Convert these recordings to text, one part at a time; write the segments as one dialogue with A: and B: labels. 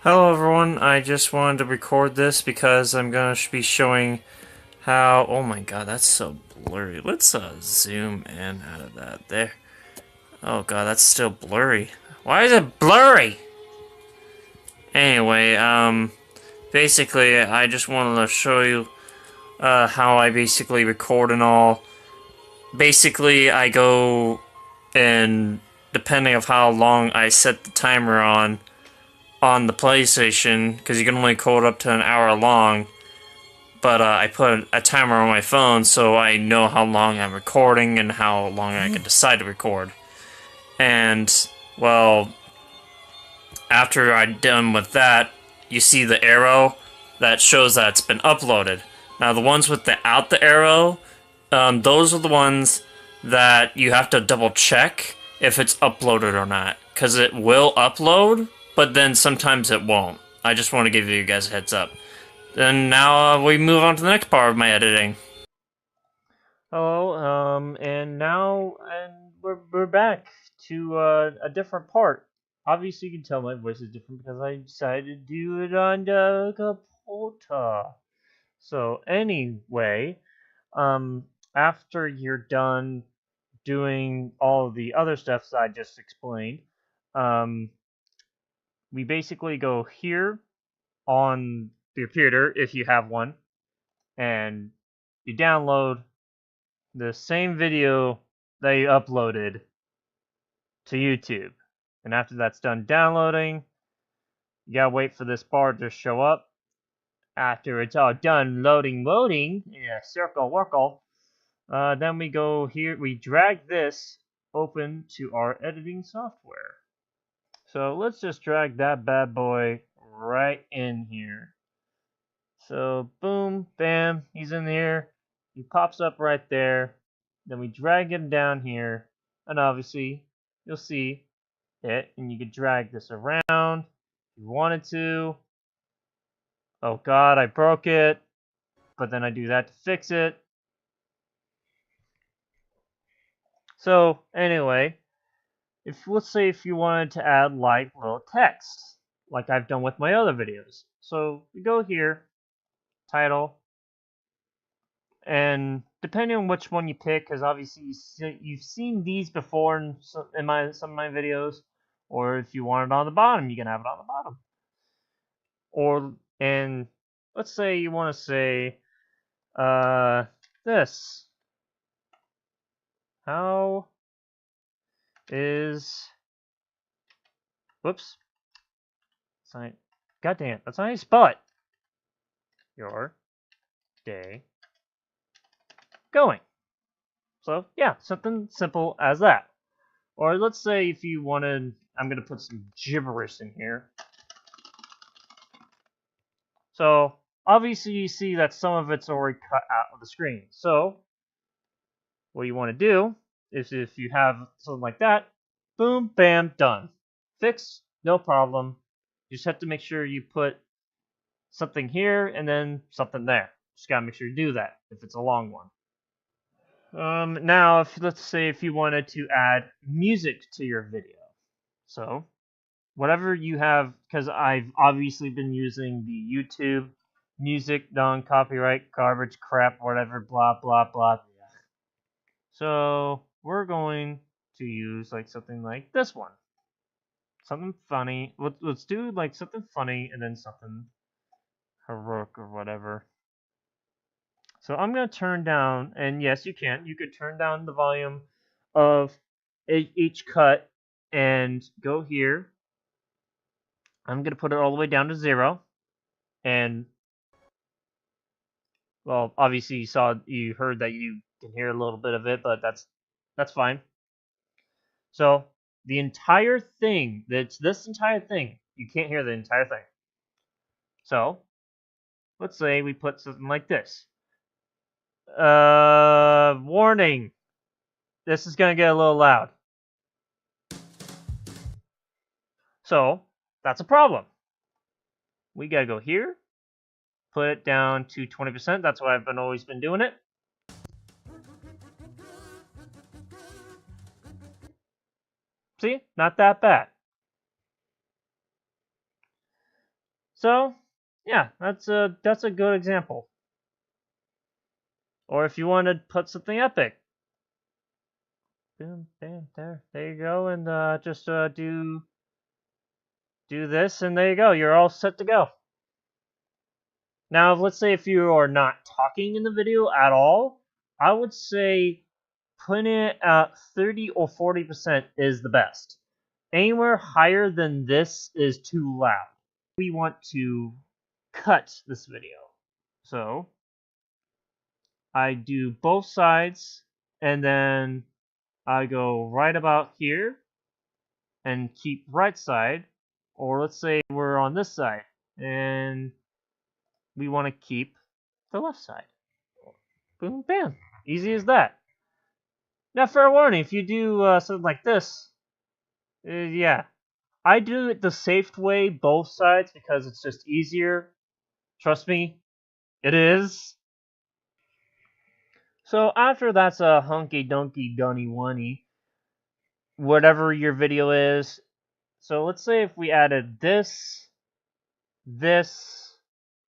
A: Hello everyone, I just wanted to record this because I'm gonna be showing how... Oh my god, that's so blurry. Let's zoom in out of that. There. Oh god, that's still blurry. Why is it blurry? Anyway, basically, I just wanted to show you how I basically record and all. Basically, I go and depending of how long I set the timer on the PlayStation, because you can only code up to an hour long. But I put a timer on my phone so I know how long I'm recording and how long I can decide to record. And, well, after I'm done with that, you see the arrow that shows that it's been uploaded. Now, the ones without the arrow, those are the ones that you have to double check if it's uploaded or not. Because it will upload, but then sometimes it won't. I just want to give you guys a heads up. Then now we move on to the next part of my editing. Hello, and now we're back to a different part. Obviously, you can tell my voice is different because I decided to do it on the computer. So anyway, after you're done doing all the other stuff that I just explained, um, we basically go here on the computer if you have one, and you download the same video that you uploaded to YouTube. And after that's done downloading, you gotta wait for this bar to show up. After it's all done loading, yeah, circle, then we go here, we drag this open to our editing software. So let's just drag that bad boy right in here. So boom, bam, he's in here. He pops up right there. Then we drag him down here, and obviously you'll see it, and you can drag this around if you wanted to. Oh god, I broke it, but then I do that to fix it. So anyway, let's say if you wanted to add like little text, like I've done with my other videos. So we go here, title, and depending on which one you pick, because obviously you've seen these before in some of my videos, or if you want it on the bottom, you can have it on the bottom. Or and let's say you want to say this. How is whoops? Sign. Goddamn, that's not how you spell it. Your day going. So yeah, something simple as that. Or let's say if you wanted, I'm gonna put some gibberish in here. So obviously you see that some of it's already cut out of the screen. So what you want to do is if you have something like that, boom, bam, done. Fix, no problem. You just have to make sure you put something here and then something there. Just gotta make sure you do that if it's a long one. Now, let's say if you wanted to add music to your video. So, whatever you have, because I've obviously been using the YouTube music, non-copyright, garbage, crap, whatever, blah, blah, blah. So, we're going to use like something like this one. Something funny. Let's do like something funny and then something heroic or whatever. So I'm going to turn down, and yes, you can. You could turn down the volume of each cut and go here. I'm going to put it all the way down to 0. And, well, obviously you heard that you can hear a little bit of it, but that's fine. So the entire thing, this entire thing, you can't hear the entire thing. So let's say we put something like this. Warning. This is going to get a little loud. So that's a problem. We got to go here, put it down to 20%. That's why I've always been doing it. See, not that bad. So, yeah, that's a good example. Or if you want to put something epic, boom, bam, there you go, and just do this, and there you go. You're all set to go. Now, let's say if you are not talking in the video at all, I would say putting it at 30 or 40% is the best. Anywhere higher than this is too loud. We want to cut this video. So, I do both sides, and then I go right about here, and keep right side, or let's say we're on this side, and we want to keep the left side. Boom, bam. Easy as that. Now, fair warning, if you do something like this, yeah. I do it the safe way, both sides, because it's just easier. Trust me, it is. So after that's a hunky dunky dunny wunny, whatever your video is. So let's say if we added this,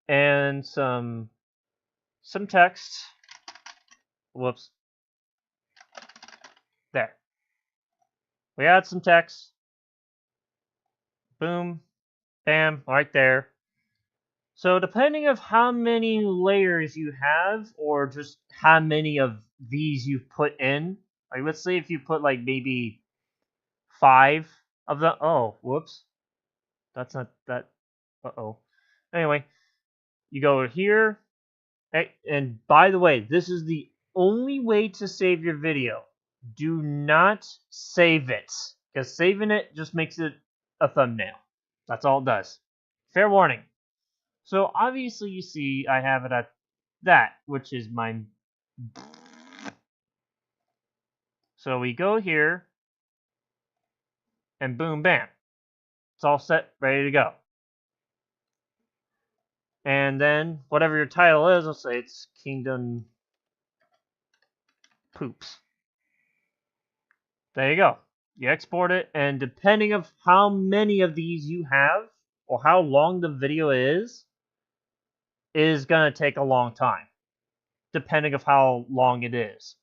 A: and some text. Whoops. There. We add some text. Boom. Bam. Right there. So depending of how many layers you have, or just how many of these you've put in, like let's say if you put like maybe 5 of the, oh, whoops. That's not that, uh-oh. Anyway, you go here, and by the way, this is the only way to save your video. Do not save it, because saving it just makes it a thumbnail. That's all it does. Fair warning. So obviously you see I have it at that, which is my... So we go here, and boom, bam. It's all set, ready to go. And then, whatever your title is, let's say it's Kingdom Poops. There you go. You export it, and depending of how many of these you have, or how long the video is gonna take a long time, depending of how long it is.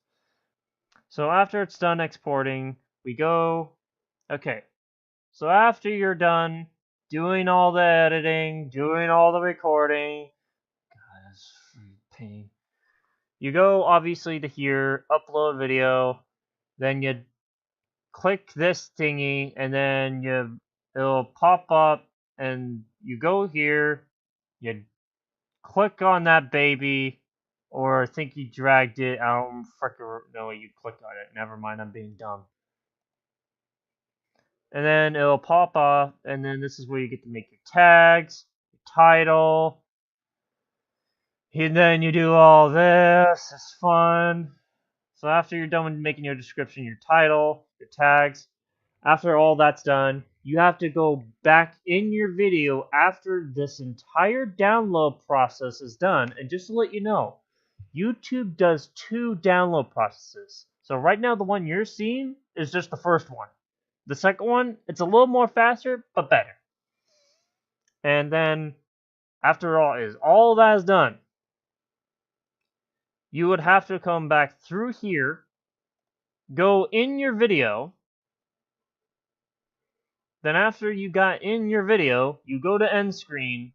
A: So after it's done exporting, we go, okay, so after you're done doing all the editing, doing all the recording, God, that's a pain. You go obviously to here, upload video, then you click this thingy, and then it'll pop up, and you go here, you click on that baby, or I think you dragged it. I don't freaking know you clicked on it. Never mind, I'm being dumb. And then it'll pop up, and then this is where you get to make your tags, your title, and then you do all this. It's fun. So after you're done with making your description, your title, your tags, after all that's done, you have to go back in your video after this entire download process is done. And just to let you know, YouTube does 2 download processes. So right now, the one you're seeing is just the first one. The second one, it's a little more faster, but better. And then, after all that is done, you would have to come back through here, go in your video. Then after you got in your video, you go to end screen.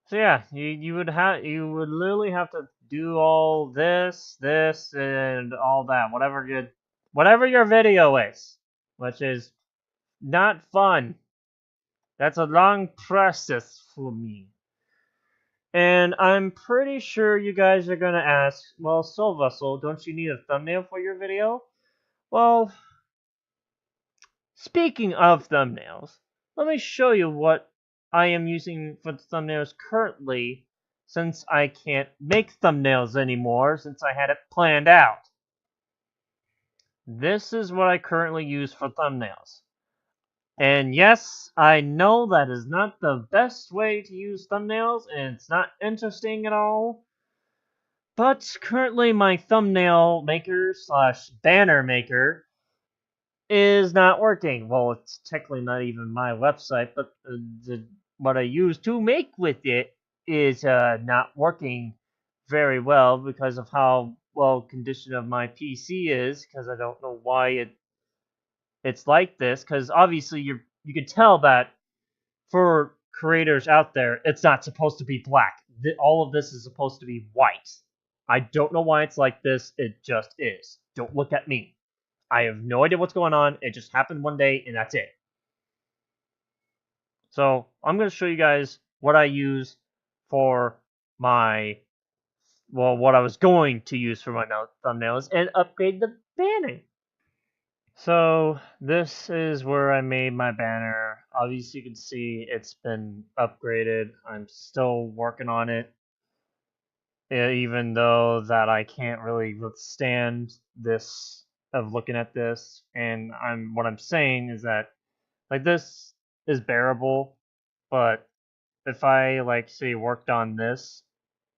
A: So yeah, you would literally have to do all this, and all that, whatever your video is, which is not fun. That's a long process for me. And I'm pretty sure you guys are gonna ask, well, Soul Vessel, don't you need a thumbnail for your video? Well, speaking of thumbnails, let me show you what I am using for the thumbnails currently, since I can't make thumbnails anymore since I had it planned out. This is what I currently use for thumbnails. And yes, I know that is not the best way to use thumbnails, and it's not interesting at all. But currently my thumbnail maker / banner maker is not working. Well, it's technically not even my website, but what I use to make with it is not working very well because of how well conditioned of my PC is. Because I don't know why it's like this. Because obviously you can tell that for creators out there, it's not supposed to be black. All of this is supposed to be white. I don't know why it's like this. It just is. Don't look at me. I have no idea what's going on. It just happened one day, and that's it. So I'm going to show you guys what I use for my, well, what I was going to use for my thumbnails and upgrade the banner. So this is where I made my banner. Obviously you can see it's been upgraded. I'm still working on it. Even though that I can't really withstand this of looking at this, and what I'm saying is that like this is bearable, but if I like say worked on this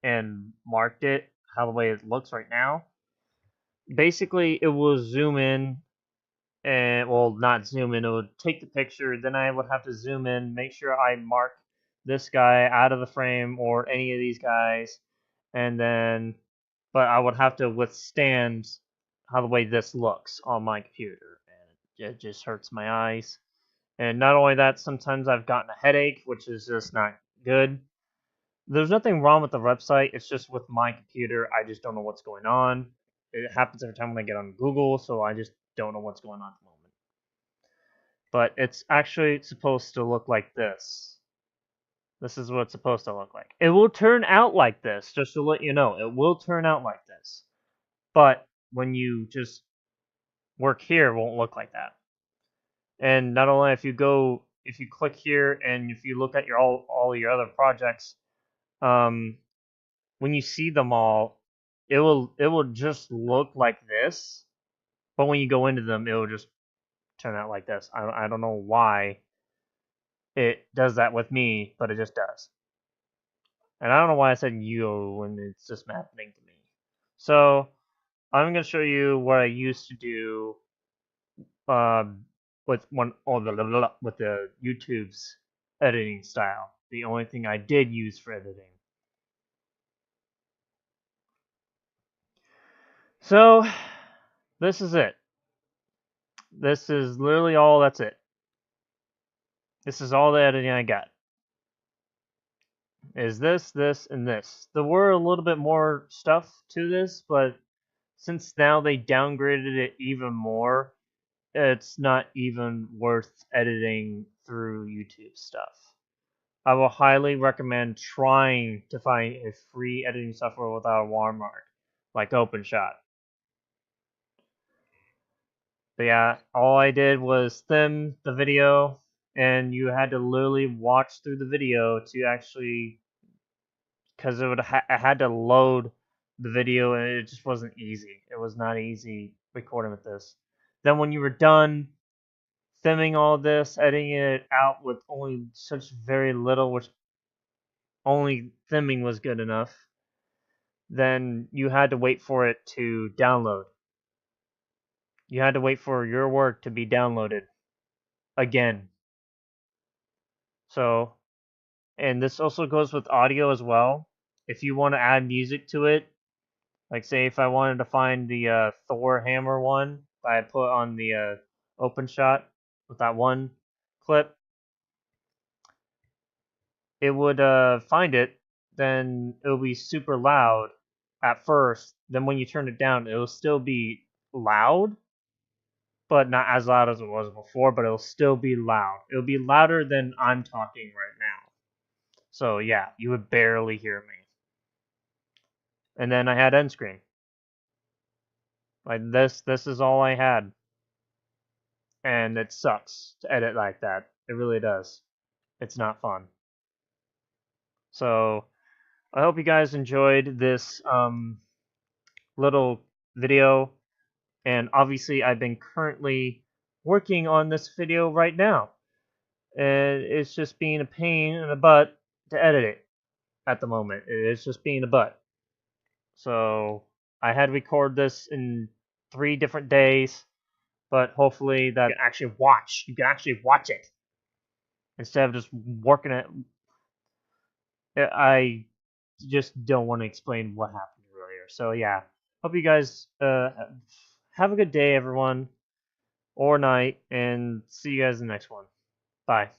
A: and marked it how the way it looks right now, basically it will zoom in and well not zoom in, it would take the picture, then I would have to zoom in, make sure I mark this guy out of the frame or any of these guys, and then but I would have to withstand how the way this looks on my computer, and it just hurts my eyes. And not only that, sometimes I've gotten a headache, which is just not good. There's nothing wrong with the website, it's just with my computer, I just don't know what's going on. It happens every time when I get on Google, so I just don't know what's going on at the moment. But it's actually supposed to look like this. This is what it's supposed to look like. It will turn out like this, just to let you know. It will turn out like this. But when you just work here, it won't look like that. And not only if you click here and if you look at your all your other projects, when you see them all, it will just look like this. But when you go into them, it will just turn out like this. I don't know why it does that with me, but it just does. And I don't know why I said you when it's just happening to me. So I'm gonna show you what I used to do with with the YouTube's editing style. The only thing I did use for editing. So this is it. This is literally all that's it. This is all the editing I got. Is this, and this. There were a little bit more stuff to this, but since now they downgraded it even more, it's not even worth editing through YouTube stuff. I will highly recommend trying to find a free editing software without a watermark, like OpenShot. But yeah, all I did was thin the video, and you had to literally watch through the video to actually, because I had to load the video, and it just wasn't easy. It was not easy recording with this. Then when you were done thinning all this, editing it out with only such very little, which only thinning was good enough, then you had to wait for it to download. You had to wait for your work to be downloaded again. So, and this also goes with audio as well. If you want to add music to it, like say if I wanted to find the Thor hammer one that I put on the OpenShot with that one clip, it would find it, then it'll be super loud at first. Then when you turn it down, it'll still be loud, but not as loud as it was before, but it'll still be loud. It'll be louder than I'm talking right now. So yeah, you would barely hear me. And then I had end screen. Like this is all I had. And it sucks to edit like that. It really does. It's not fun. So I hope you guys enjoyed this little video. And obviously I've been currently working on this video right now. And it's just being a pain in the butt to edit it at the moment. It's just being a butt. So I had to record this in 3 different days.
B: but hopefully that you can actually watch. You can actually watch it instead of just working it. I just don't want to explain what happened earlier. So yeah, hope you guys have a good day, everyone, or night, and see you guys in the next one. Bye.